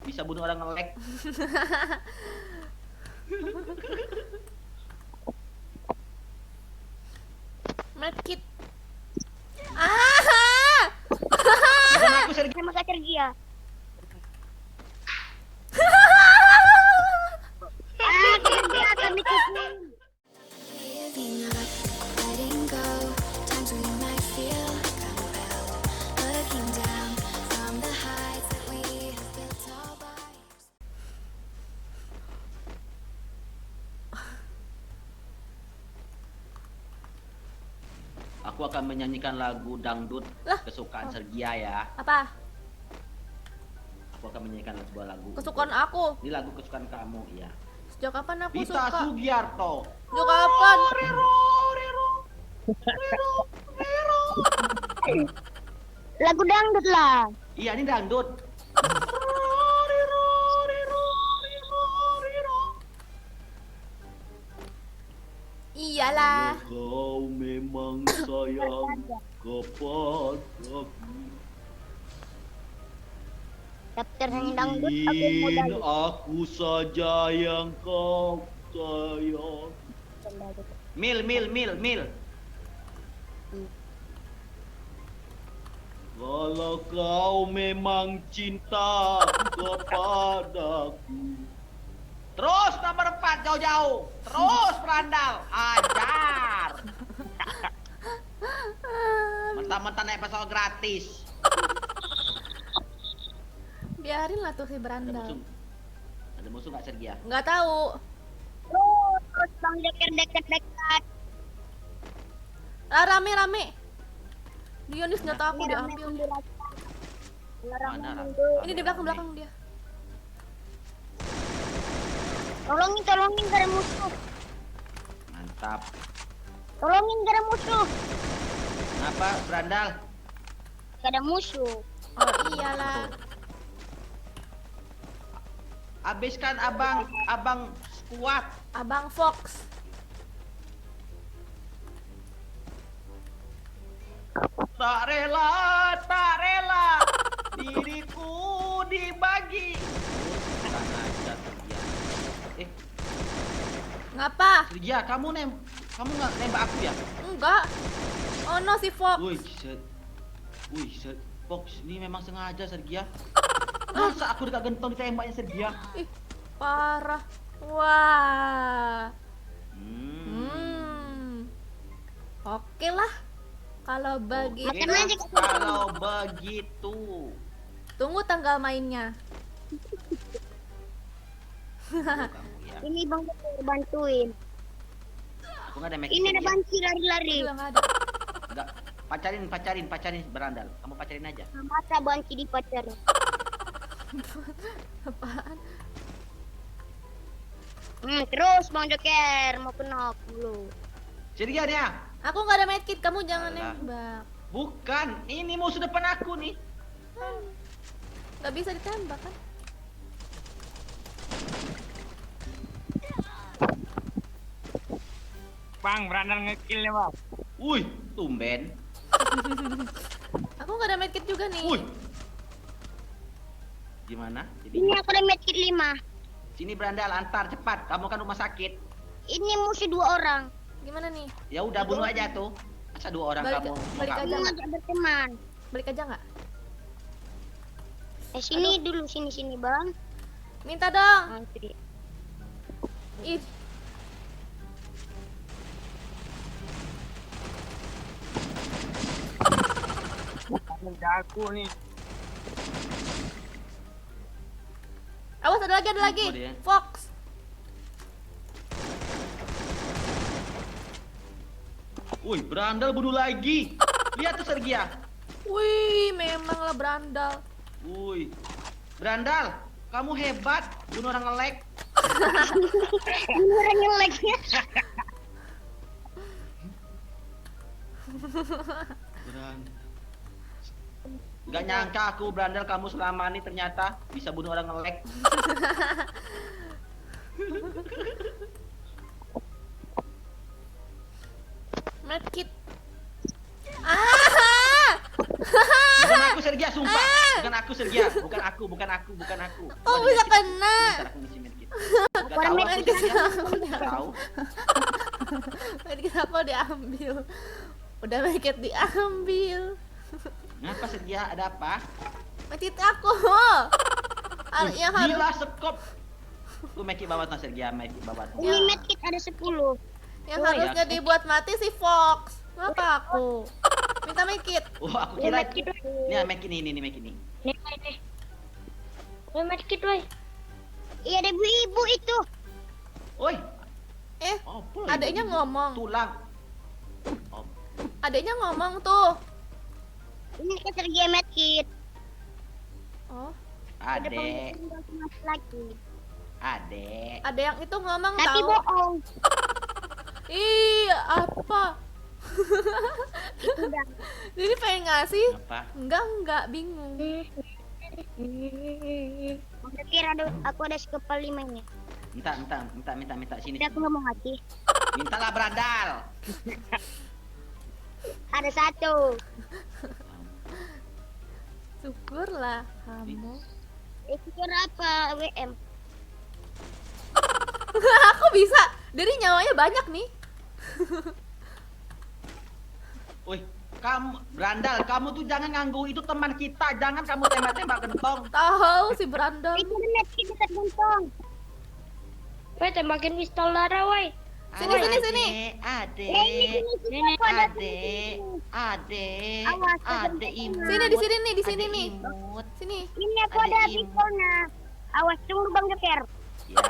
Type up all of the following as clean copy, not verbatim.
bisa bunuh orang nge-lag. Medkit. Ah! Bukan aku Sergi. Sama Kak Sergia. Sergia kami ketemu. Giving up, letting go. Times we might feel compelled, looking down from the heights that we have built all by. Aku akan menyanyikan lagu dangdut kesukaan Sergia ya. Apa? Aku akan menyanyikan sebuah lagu. Kesukaan aku. Ini lagu kesukaan kamu, ya. Sejak kapan aku Dita suka? Sugiarto. Sejak kapan? Lagu dangdut lah. Iya, ini dangdut. Iyalah. Kau memang sayang kepadaku. Daftar nyanyi dangdut aku modal. Aku saja yang kau sayang. Mil. Kalau kau memang cinta kepadaku. Terus nomor 4 jauh-jauh. Terus berandal. Ajar. Mentang-mentang naik pesawat gratis. Biarin lah tuh si berandal. Ada musuh nggak Sergia? Nggak tahu. Terus bang dekat. Ah, rame. Dionis nggak tahu aku diambil. Mana? Ini di belakang dia. Tolongin gak ada musuh. Mantap. Tolongin gak ada musuh. Kenapa berandal? Gak ada musuh. Oh iyalah. Habiskan abang squad. Abang Fox. Tak rela diriku dibagi. Kurang ajar Sergia. Ngapa? Sergia, kamu nggak nembak aku ya? Enggak. Oh no si Fox. Fox ini memang sengaja Sergia. Masa aku dekat gentong ditembaknya Sergia? Ih, parah. Wah. Oke lah. Kalau begitu. Makan aja. Kalau begitu. Tunggu tanggal mainnya. Kamu ya. Ini bang bantuin. Aku nggak ada make Ini ada Sergia. banci lari-lari. Juga nggak ada. Enggak. Pacarin berandal. Kamu pacarin aja. Masa banci di pacar. Apaan? Terus bang Joker mau kenop dulu. Sergia nih ya. Aku nggak ada medkit, kamu jangan Alah. nembak. Bukan, ini musuh depan aku nih. Nggak bisa ditembak kan? Bang, berandal ngekill nih bang. Wih, tumben. Aku nggak ada medkit juga nih. Wih. Gimana? Jadi Ini aku ada medkit 5. sini berandal antar cepat. Kamu kan rumah sakit. Ini musuh 2 orang. Gimana nih? Ya udah bunuh aja tuh. Masa 2 orang Balik- kamu? balik kamu? aja. Aku ngajak berteman. Balik aja nggak? Sini dulu sini bang. Minta dong. Antri. Ih, Kamu jago nih. awas ada lagi. Oh, dia. Fox. Wih, berandal bunuh lagi. Lihat tuh Sergia. Wih, memanglah berandal. Wih. Berandal, kamu hebat. Bunuh orang nge-lag. Ini orang yang lagi. Berandal. Gak nyangka aku berandal kamu selama ini ternyata bisa bunuh orang nge-lag. Medkit. Ah! Bukan aku Sergia, sumpah. Bukan aku Sergia, bukan aku. Kok bisa kena? Bentar aku ngisi medkit. Gak tahu aku Sergia. Gak tahu. Medkit aku diambil. Udah medkit diambil. Ngapa Sergia? Ada apa? Medkit aku. Yang harus Gila sekop. Gue medkit bawah tuh Sergia, medkit bawah. Ini medkit ada 10. yang Oh, harusnya ya. dibuat mati si Fox. Ngapa aku? Minta medkit. Oh, aku Ini kira medkit. ini medkit ini medkit ini. Nih. Ini medkit, woi. Iya, ada ibu-ibu itu. Oi. Eh, Oh, apa adeknya ini? ngomong. Tulang. Oh, Adeknya ngomong tuh. Ini ke Sergia medkit. Oh, Ada adek, pengumuman lagi. adek. ada yang itu ngomong Tapi tahu. bohong. Ih, apa? Itu udah. Jadi pengen ngasih? Apa? Enggak, bingung. Kira aku ada sekepal 5 ini. Minta sini. Tapi aku nggak mau ngasih. Mintalah berandal. Ada 1. Syukurlah kamu. Itu kira apa? WM. Aku bisa. Dari nyawanya banyak nih. Woi, kamu berandal, kamu tuh jangan ganggu itu teman kita, jangan kamu tembak-tembak gentong. Tahu si berandal. Itu ada medkit dekat gentong. Woi, tembakin pistol darah, woi. Sini. Adek, Ini aku ada adek, Awas, adek imut. Sini di sini nih, di sini Adek nih. imut. Sini. Ini aku Ada ada imut. pistolnya. Awas, tunggu Bang Joker. Ya.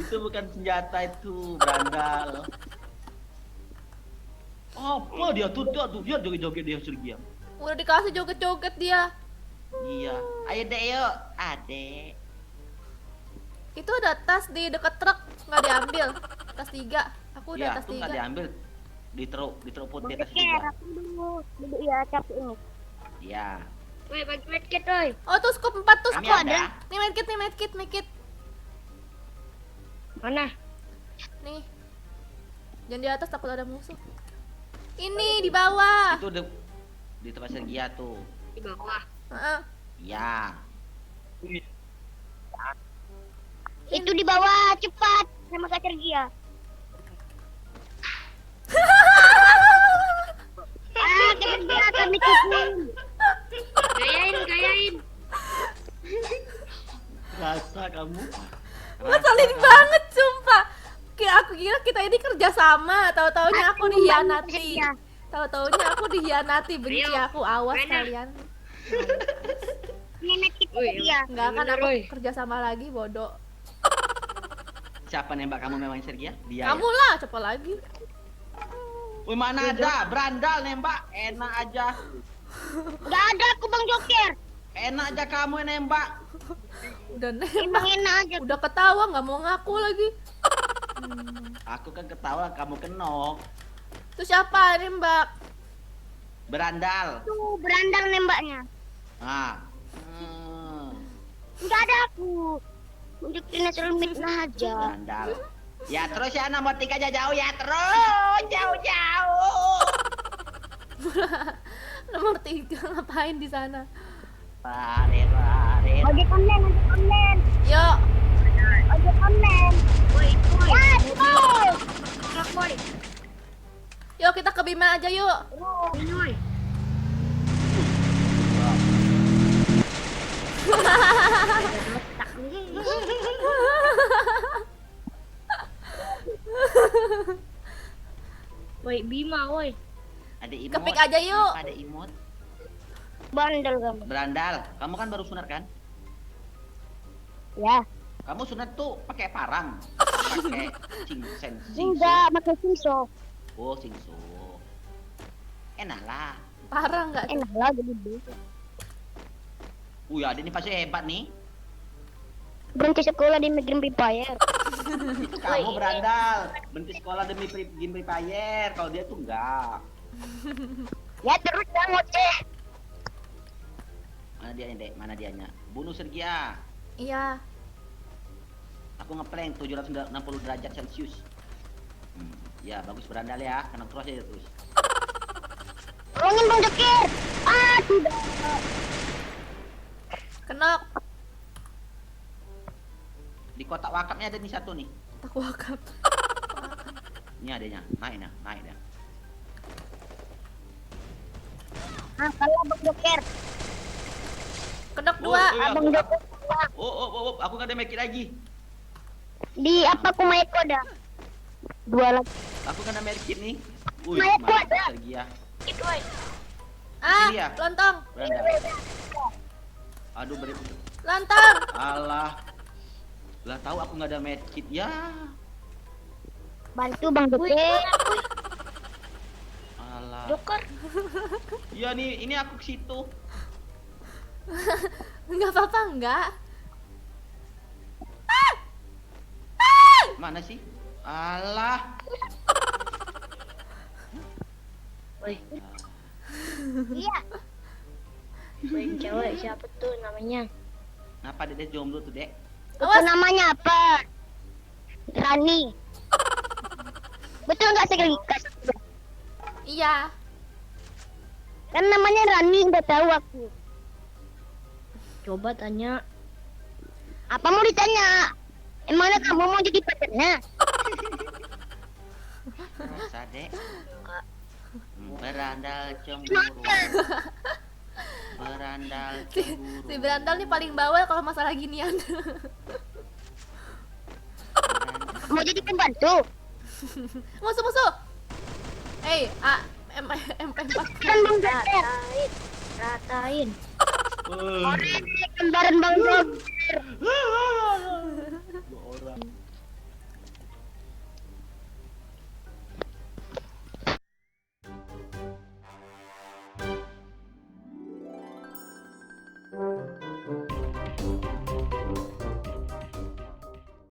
itu bukan senjata itu, berandal. Apa dia tuh dia joget-joget dia Sergia. Udah dikasih joget-joget dia. Iya. Ayo dek yuk, adek. Itu ada tas di dekat truk, nggak diambil. Tas 3. Aku udah Iya, tas tuh nggak 3. diambil. Diteruput Bang di atas Joker, juga. aku duduk ya capek ini. Iya. Woi, bagi medkit, woi. Oh, tuh scoop 4 tuh Kami scoop. ada. Nih medkit. Mana? Nih. Jangan di atas takut ada musuh. Ini di bawah. Itu di tempat Sergia tuh. Di bawah. Heeh. Iya. Itu di bawah, cepat. Sama Kak Sergia. Kak Sergia kami tukun. Gayain. Rasa kamu. Ngeselin banget sumpah. Aku kira kita ini kerja sama, tahu-taunya aku dihianati. Tahu-taunya aku dihianati, benci aku. Awas kalian. Ini medkit Sergia. Enggak akan aku kerja sama lagi, bodoh. Siapa nembak kamu memang Sergia? Dia. Kamu lah, coba lagi. Wih, mana ada berandal nembak, enak aja. Gak ada aku Bang Joker. Enak aja kamu yang nembak. Udah Emang nembak. enak aja. Udah ketawa, nggak mau ngaku lagi. Aku kan ketawa kamu kenok. Terus siapa nembak? Berandal. Tuh, berandal nembaknya. Nah. Gak ada aku. Unjukin asal mitnah aja. Berandal. Ya terus ya nomor 3 aja jauh ya terus jauh. Nomor 3 ngapain di sana? Lari. Ojek online. Yuk, Ojek online. Waduh. Boy. yuk kita ke Bima aja yuk. Woi. Woi, Bima, woi. Ada imut. Kepik aja yuk. Ada imut. Bandel kamu. Berandal. Kamu kan baru sunat kan? Ya. Kamu sunat tuh pakai parang. Pakai singso. Enggak, pakai sinso. Oh, singso. Enak lah. Parah nggak? Enak lah jadi dulu. Ada ini pasti hebat nih. Berhenti sekolah di Game Empire. Itu kamu berandal. Berhenti sekolah demi game Free Fire. Kalau dia tuh enggak. Ya terus jangan ngoceh. Mana dia Dek? Mana dianya? Bunuh Sergia. Iya. Aku ngeplank 760 derajat Celcius. Ya bagus berandal ya. Kena terus aja terus. Tolongin Bang Joker. Ah, tidak. Kenok. Di kotak wakapnya ada nih satu nih. Tak wakap. Ini adanya. Naik dah. Ah, kalah Bang Joker. Kenok Oh, 2. Abang Joker kalah. Oh, aku nggak ada make it lagi. Di apa Kumaiko ada? 2 lagi. Aku nggak ada make it nih. Wih, Naik mantap kuat, ya. Sergia. Itu woy. Ah, Iya. lontong. Berandal. Aduh, Lontong. Alah. Lah tahu aku nggak ada make it ya. Bantu Bang Joker. Alah. Joker. Iya nih, ini aku ke situ. Enggak apa-apa enggak. Mana sih? Alah. Woi. Iya. Woi, cewek siapa tuh namanya? Kenapa Dek jomblo tuh, Dek? Itu namanya apa? Rani. Betul nggak sekali? Iya. Kan namanya Rani, udah tahu aku. Coba tanya. Apa mau ditanya? Emangnya kamu mau jadi pacarnya? Rasa, Dek. Berandal cemburu. Berandal cemburu. Si Berandal nih paling bawel kalau masalah ginian. Mau jadi pembantu? Musuh. MP4. Kan Bang Joker. Ratain. Eh. Kembaran Bang Joker.